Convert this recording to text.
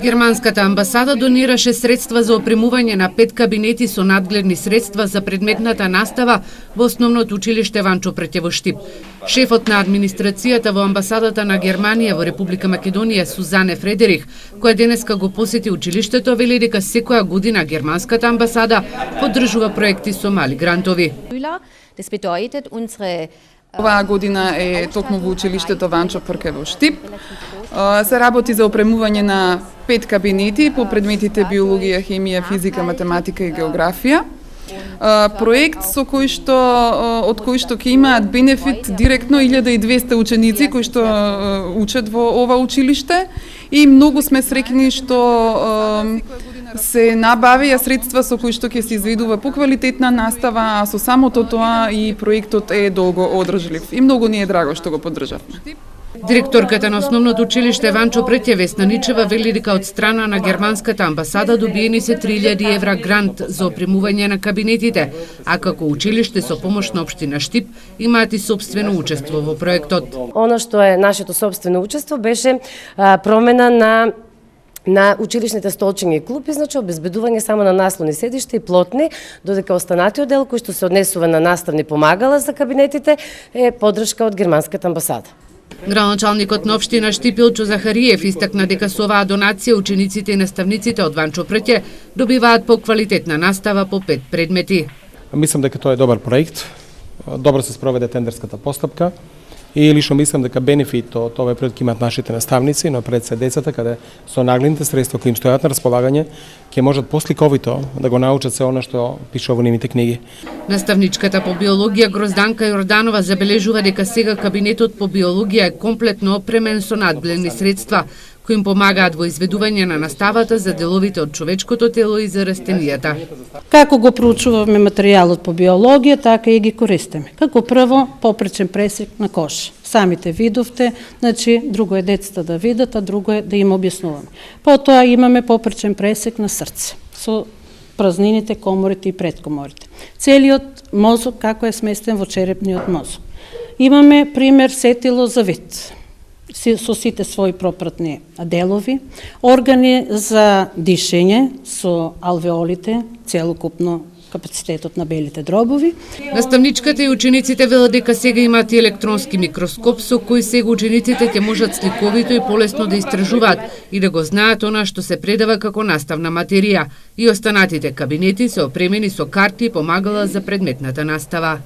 Германската амбасада донираше средства за опремување на 5 кабинети со надгледни средства за предметната настава во основното училиште Ванчо Прете во Штип. Шефот на администрацијата во амбасадата на Германија во Република Македонија Сузане Фредерих, која денеска го посети училиштето, вели дека секоја година германската амбасада поддржува проекти со мали грантови. Оваа година е токму во училиштето Ванчо Прте во Штип. Се работи за опремување на 5 кабинети по предметите биологија, хемија, физика, математика и географија. Проект со кој што од кој што ќе имаат бенефит директно 1200 ученици кои што учат во ова училиште и многу сме среќни што се набавија средства со кои што ќе се изведува поквалитетна настава, а со самото тоа и проектот е долго одржлив и многу ни е драго што го поддржавме. Директорката на основното училиште Ванчо Прете Весна Ничева вели дека од страна на германската амбасада добиени се 3000 евра грант за опремување на кабинетите, а како училиште со помош на општина Штип имаат и собствено учество во проектот. Она што е нашето собствено учество беше промена на училишните столчиња и клупи, значи обезбедување само на наслони седишта и плотни, додека останатиот дел кој што се однесува на наставни помагала за кабинетите е поддршка од германската амбасада. Градоначалникот на општина Штип Илчо Захариев истакна дека со оваа донација учениците и наставниците од Ванчо Прте добиваат поквалитетна настава по 5 предмети. Мислам дека тоа е добар проект, добро се спроведе тендерската постапка и лично мислам дека бенефит од овој проект имаат нашите наставници, но пред се децата каде со нагледните средства кои им стојат на располагање ќе можат посликовито да го научат се она што пише во нивните книги. Наставничката по биологија Грозданка Јорданова забележува дека сега кабинетот по биологија е комплетно опремен со надгледни средства кои им помагаат во изведување на наставата за деловите од човечкото тело и за растенијата. Како го проучуваме материјалот по биологија, така и ги користиме. Како прво, попречен пресек на кош. Самите видовте, значи друго е децата да видат, а друго е да им објаснуваме. Потоа имаме попречен пресек на срце со празнините, коморите и предкоморите. Целиот мозок како е сместен во черепниот мозок. Имаме пример сетило за вид со сите своји пропратни делови, органи за дишење со алвеолите, целокупно капацитетот на белите дробови. Наставничката и учениците велат дека сега имаат и електронски микроскоп со кој сега учениците ќе можат сликовито и полесно да истражуваат и да го знаат она што се предава како наставна материја. И останатите кабинети се опремени со карти и помагала за предметната настава.